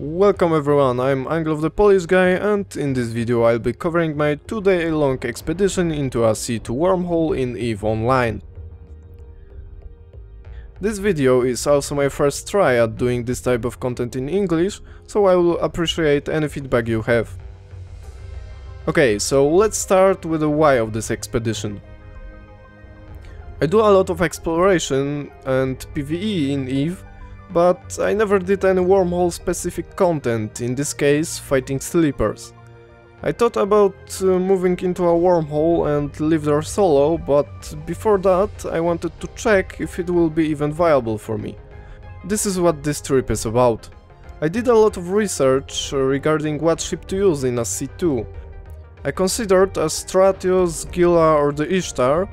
Welcome everyone, I'm AngloV the Polish guy, and in this video I'll be covering my 2-day-long expedition into a C2 wormhole in EVE Online. This video is also my first try at doing this type of content in English, so I will appreciate any feedback you have. Okay, so let's start with the why of this expedition. I do a lot of exploration and PvE in EVE, but I never did any wormhole specific content, in this case fighting sleepers. I thought about moving into a wormhole and live there solo, but before that I wanted to check if it will be even viable for me. This is what this trip is about. I did a lot of research regarding what ship to use in a C2. I considered a Stratios, Gila or the Ishtar.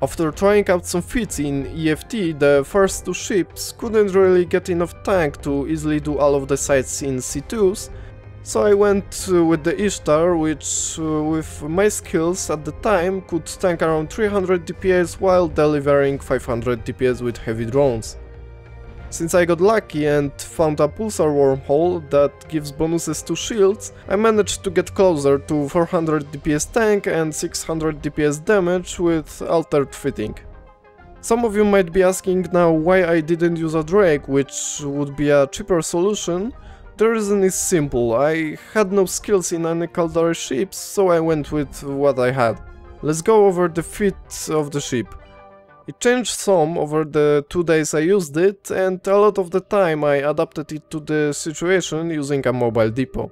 After trying out some feats in EFT, the first two ships couldn't really get enough tank to easily do all of the sites in C2s, so I went with the Ishtar, which with my skills at the time could tank around 300 DPS while delivering 500 DPS with heavy drones. Since I got lucky and found a pulsar wormhole that gives bonuses to shields, I managed to get closer to 400 DPS tank and 600 DPS damage with altered fitting. Some of you might be asking now why I didn't use a Drake, which would be a cheaper solution. The reason is simple, I had no skills in any Caldari ships, so I went with what I had. Let's go over the feats of the ship. It changed some over the 2 days I used it, and a lot of the time I adapted it to the situation using a mobile depot.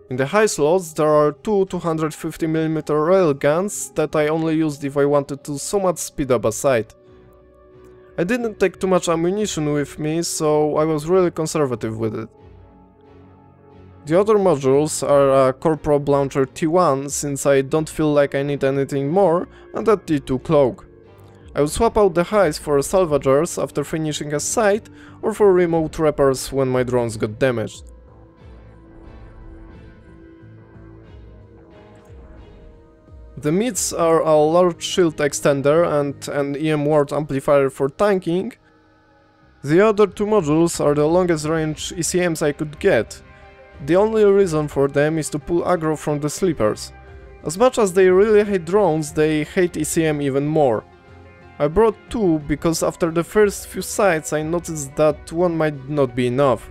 In the high slots there are two 250mm railguns that I only used if I wanted to somewhat speed up a site. I didn't take too much ammunition with me, so I was really conservative with it. The other modules are a Corporal Launcher T1, since I don't feel like I need anything more, and a T2 Cloak. I will swap out the highs for salvagers after finishing a site, or for remote repairs when my drones got damaged. The mids are a large shield extender and an EM ward amplifier for tanking. The other two modules are the longest range ECMs I could get. The only reason for them is to pull aggro from the sleepers. As much as they really hate drones, they hate ECM even more. I brought two because after the first few sites I noticed that one might not be enough.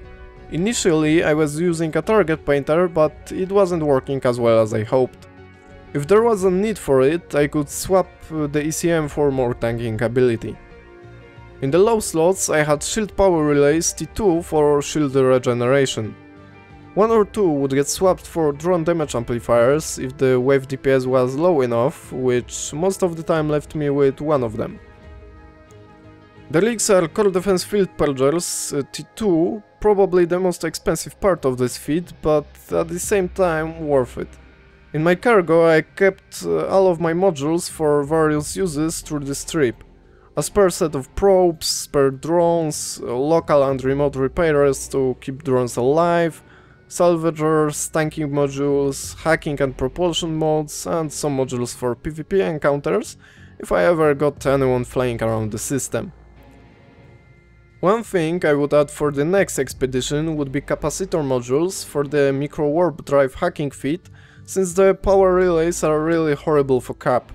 Initially I was using a target painter, but it wasn't working as well as I hoped. If there was a need for it, I could swap the ECM for more tanking ability. In the low slots I had shield power relays T2 for shield regeneration. One or two would get swapped for drone damage amplifiers if the wave DPS was low enough, which most of the time left me with one of them. The leaks are core defense field purgers T2, probably the most expensive part of this feat, but at the same time worth it. In my cargo I kept all of my modules for various uses through this trip. A spare set of probes, spare drones, local and remote repairers to keep drones alive, salvagers, tanking modules, hacking and propulsion mods, and some modules for PvP encounters, if I ever got anyone flying around the system. One thing I would add for the next expedition would be capacitor modules for the micro warp drive hacking feat, since the power relays are really horrible for cap.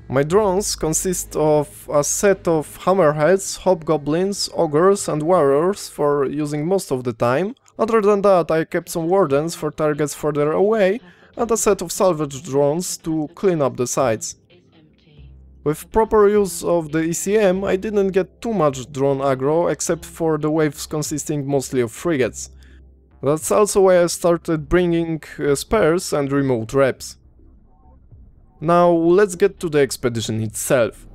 My drones consist of a set of hammerheads, hobgoblins, ogres and warriors for using most of the time. Other than that I kept some wardens for targets further away and a set of salvage drones to clean up the sites. With proper use of the ECM I didn't get too much drone aggro except for the waves consisting mostly of frigates. That's also why I started bringing spares and remote reps. Now let's get to the expedition itself.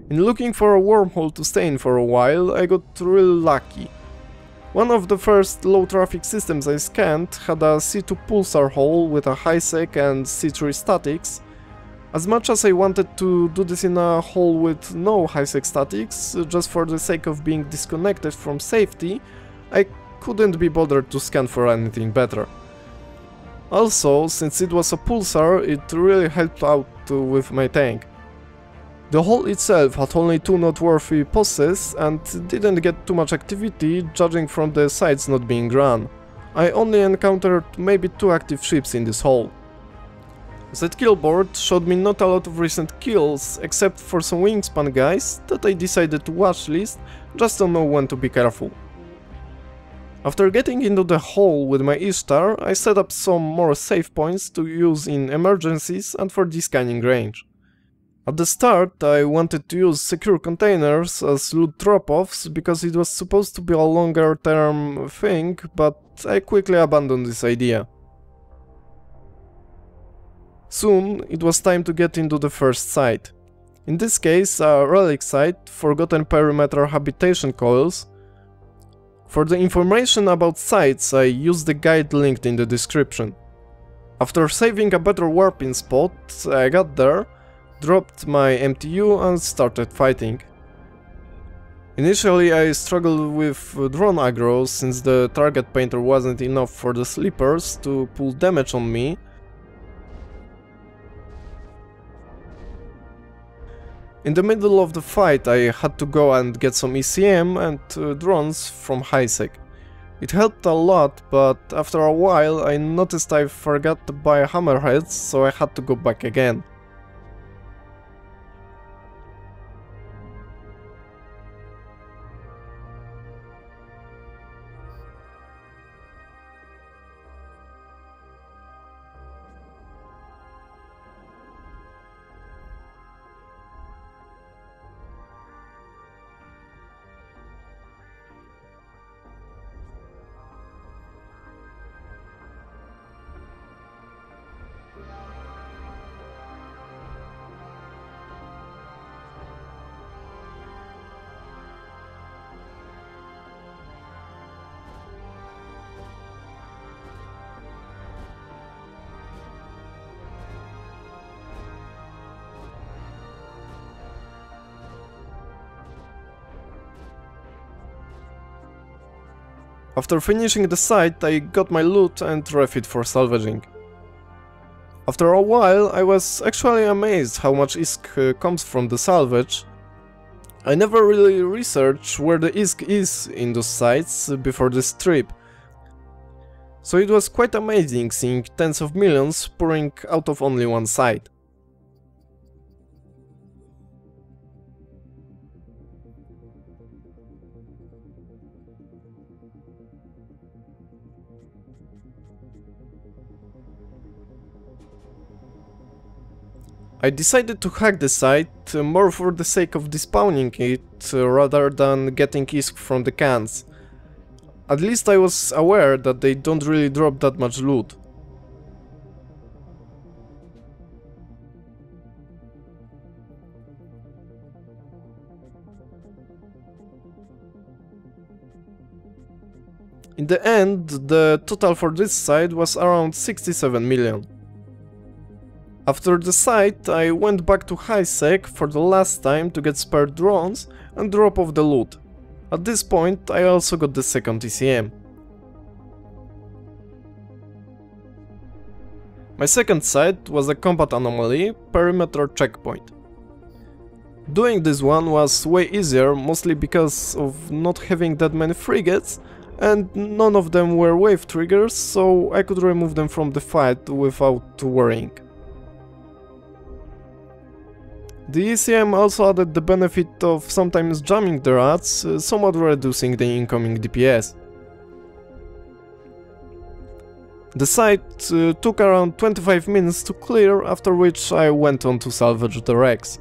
In looking for a wormhole to stay in for a while, I got really lucky. One of the first low traffic systems I scanned had a C2 pulsar hole with a high sec and C3 statics. As much as I wanted to do this in a hole with no high sec statics, just for the sake of being disconnected from safety, I couldn't be bothered to scan for anything better. Also, since it was a pulsar, it really helped out with my tank. The hole itself had only 2 noteworthy poses and didn't get too much activity, judging from the sites not being run. I only encountered maybe 2 active ships in this hole. That kill board showed me not a lot of recent kills, except for some wingspan guys that I decided to watchlist, just to know when to be careful. After getting into the hole with my Ishtar, I set up some more save points to use in emergencies and for descanning range. At the start I wanted to use secure containers as loot drop-offs because it was supposed to be a longer term thing, but I quickly abandoned this idea. Soon it was time to get into the first site. In this case a relic site, Forgotten Perimeter Habitation Coils. For the information about sites I used the guide linked in the description. After saving a better warping spot, I got there, dropped my MTU and started fighting. Initially I struggled with drone aggro since the target painter wasn't enough for the sleepers to pull damage on me. In the middle of the fight I had to go and get some ECM and drones from HiSec. It helped a lot, but after a while I noticed I forgot to buy hammerheads, so I had to go back again. After finishing the site, I got my loot and refit for salvaging. After a while, I was actually amazed how much ISK comes from the salvage. I never really researched where the ISK is in those sites before this trip, so it was quite amazing seeing tens of millions pouring out of only one site. I decided to hack the site more for the sake of despawning it rather than getting ISK from the cans. At least I was aware that they don't really drop that much loot. In the end, the total for this site was around 67 million. After the site, I went back to HiSec for the last time to get spare drones and drop off the loot. At this point, I also got the second ECM. My second site was a combat anomaly, perimeter checkpoint. Doing this one was way easier, mostly because of not having that many frigates, and none of them were wave triggers, so I could remove them from the fight without worrying. The ECM also added the benefit of sometimes jamming the rats, somewhat reducing the incoming DPS. The site took around 25 minutes to clear, after which I went on to salvage the wrecks.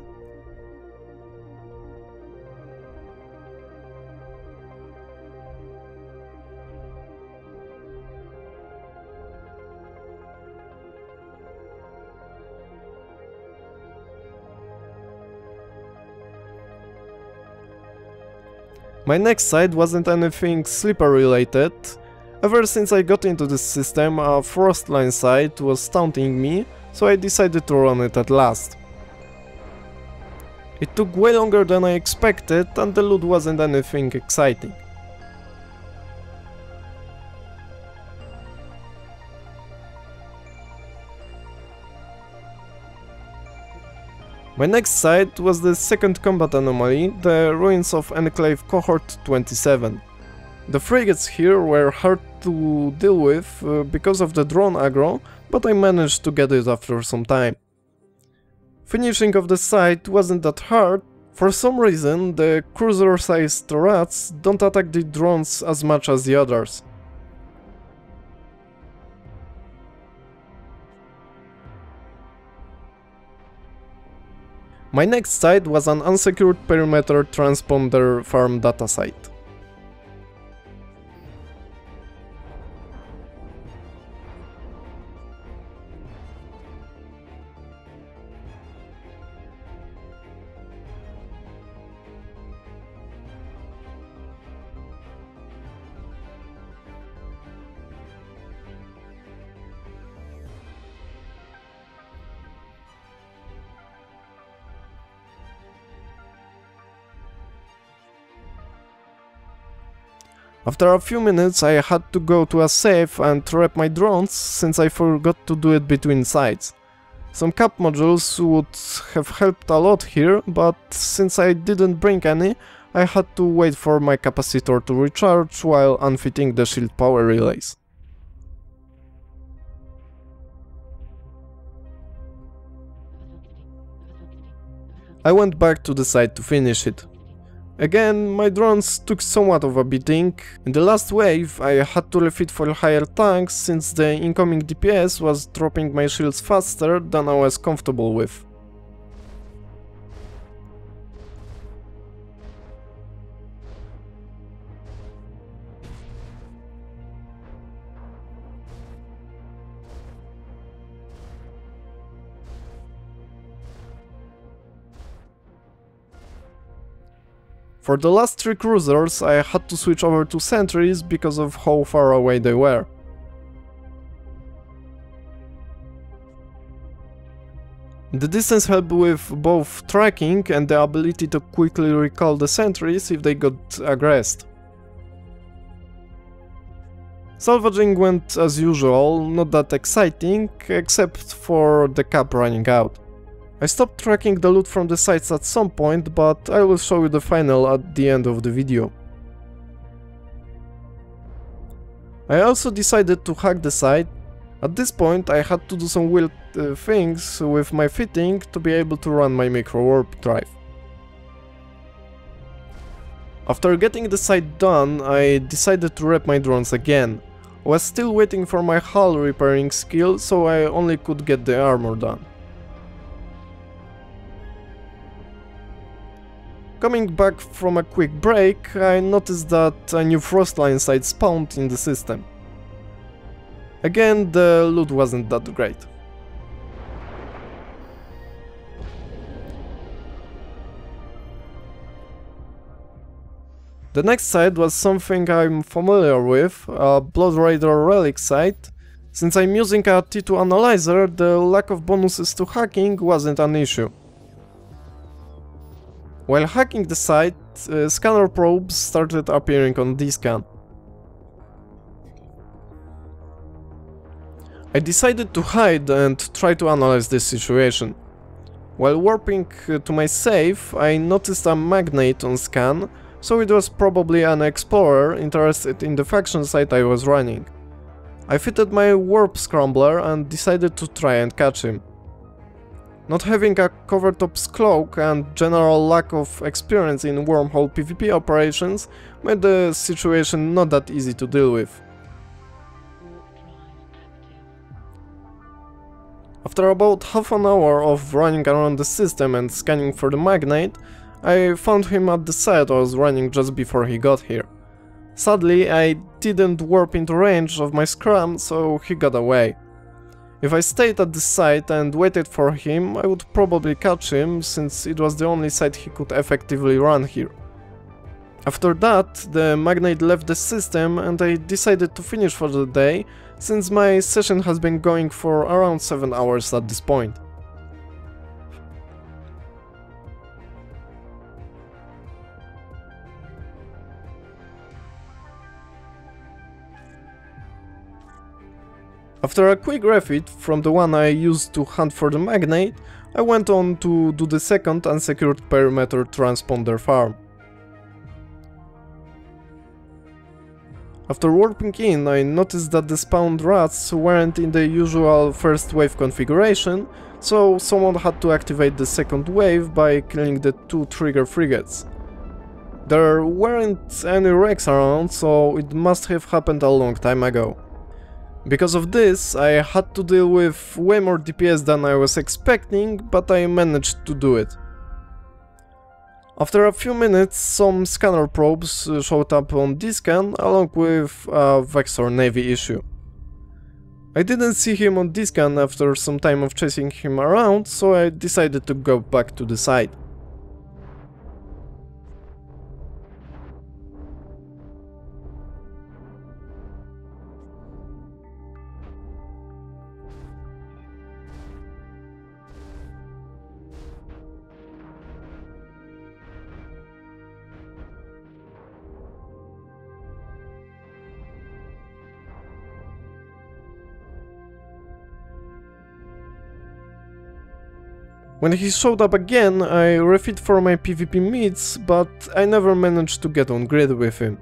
My next site wasn't anything sleeper related. Ever since I got into this system, a Frostline site was taunting me, so I decided to run it at last. It took way longer than I expected and the loot wasn't anything exciting. My next site was the second combat anomaly, the ruins of Enclave Cohort 27. The frigates here were hard to deal with because of the drone aggro, but I managed to get it after some time. Finishing of the site wasn't that hard. For some reason, the cruiser-sized rats don't attack the drones as much as the others. My next site was an unsecured perimeter transponder farm data site. After a few minutes I had to go to a safe and rep my drones, since I forgot to do it between sites. Some cap modules would have helped a lot here, but since I didn't bring any, I had to wait for my capacitor to recharge while unfitting the shield power relays. I went back to the site to finish it. Again, my drones took somewhat of a beating. In the last wave I had to refit for higher tanks since the incoming DPS was dropping my shields faster than I was comfortable with. For the last 3 cruisers I had to switch over to sentries because of how far away they were. The distance helped with both tracking and the ability to quickly recall the sentries if they got aggressed. Salvaging went as usual, not that exciting, except for the cap running out. I stopped tracking the loot from the sites at some point, but I will show you the final at the end of the video. I also decided to hack the site. At this point I had to do some weird things with my fitting to be able to run my micro warp drive. After getting the site done, I decided to rep my drones again. I was still waiting for my hull repairing skill, so I only could get the armor done. Coming back from a quick break, I noticed that a new Frostline site spawned in the system. Again, the loot wasn't that great. The next site was something I'm familiar with, a Blood Raider relic site. Since I'm using a T2 analyzer, the lack of bonuses to hacking wasn't an issue. While hacking the site, scanner probes started appearing on D-scan. I decided to hide and try to analyze this situation. While warping to my safe, I noticed a magnate on scan, so it was probably an explorer interested in the faction site I was running. I fitted my warp scrambler and decided to try and catch him. Not having a covertop's cloak and general lack of experience in wormhole PvP operations made the situation not that easy to deal with. After about half an hour of running around the system and scanning for the magnate, I found him at the site I was running just before he got here. Sadly, I didn't warp into range of my scram, so he got away. If I stayed at the site and waited for him, I would probably catch him, since it was the only site he could effectively run here. After that, the magnate left the system and I decided to finish for the day, since my session has been going for around 7 hours at this point. After a quick refit from the one I used to hunt for the magnate, I went on to do the second unsecured perimeter transponder farm. After warping in, I noticed that the spawned rats weren't in the usual first wave configuration, so someone had to activate the second wave by killing the 2 trigger frigates. There weren't any wrecks around, so it must have happened a long time ago. Because of this, I had to deal with way more DPS than I was expecting, but I managed to do it. After a few minutes, some scanner probes showed up on D-scan along with a Vexor Navy issue. I didn't see him on D-scan after some time of chasing him around, so I decided to go back to the site. When he showed up again, I refit for my PvP meets, but I never managed to get on grid with him.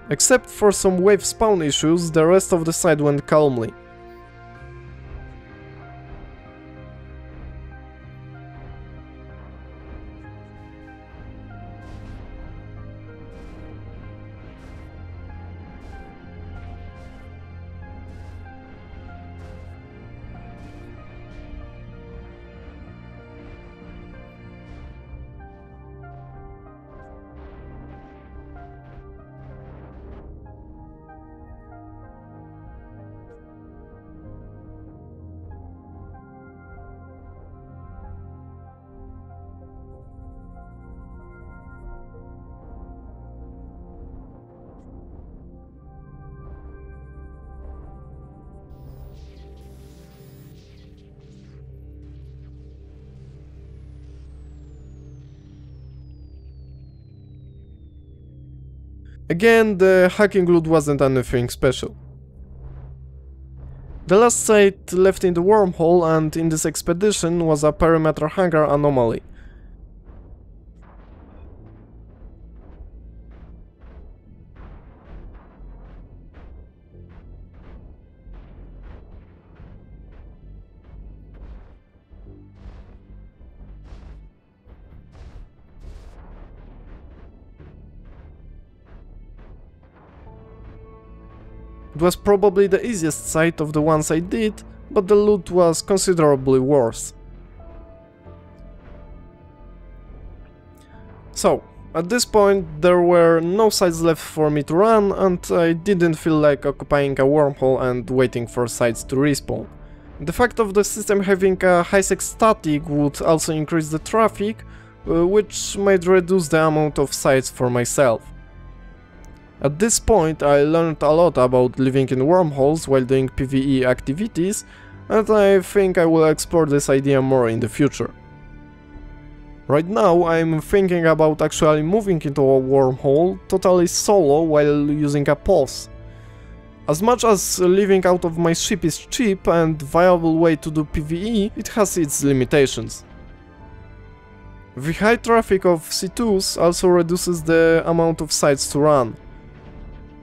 Except for some wave spawn issues, the rest of the site went calmly. Again, the hacking loot wasn't anything special. The last site left in the wormhole and in this expedition was a perimeter hangar anomaly. It was probably the easiest site of the ones I did, but the loot was considerably worse. So, at this point there were no sites left for me to run, and I didn't feel like occupying a wormhole and waiting for sites to respawn. The fact of the system having a high-sec static would also increase the traffic, which might reduce the amount of sites for myself. At this point I learned a lot about living in wormholes while doing PvE activities, and I think I will explore this idea more in the future. Right now I'm thinking about actually moving into a wormhole totally solo while using a pulse. As much as living out of my ship is cheap and viable way to do PvE, it has its limitations. The high traffic of C2s also reduces the amount of sites to run.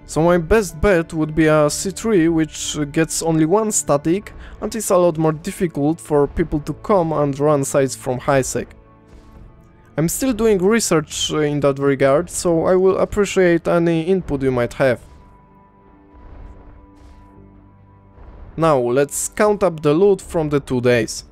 So my best bet would be a C3, which gets only one static and is a lot more difficult for people to come and run sites from high-sec. I'm still doing research in that regard, so I will appreciate any input you might have. Now let's count up the loot from the 2 days.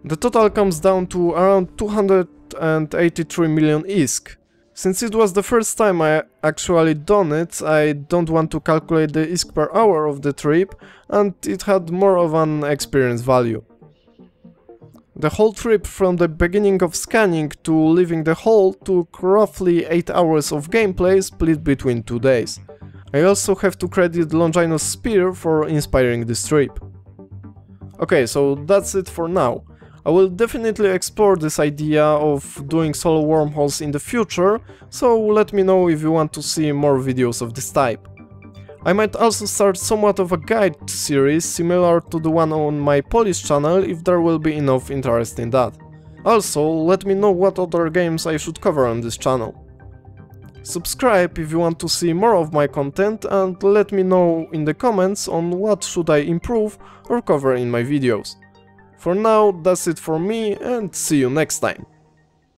The total comes down to around 283 million ISK. Since it was the first time I actually done it, I don't want to calculate the ISK per hour of the trip, and it had more of an experience value. The whole trip from the beginning of scanning to leaving the hole took roughly 8 hours of gameplay split between 2 days. I also have to credit Longinus Spear for inspiring this trip. Okay, so that's it for now. I will definitely explore this idea of doing solo wormholes in the future, so let me know if you want to see more videos of this type. I might also start somewhat of a guide series similar to the one on my Polish channel if there will be enough interest in that. Also, let me know what other games I should cover on this channel. Subscribe if you want to see more of my content, and let me know in the comments on what should I improve or cover in my videos. For now, that's it for me, and see you next time.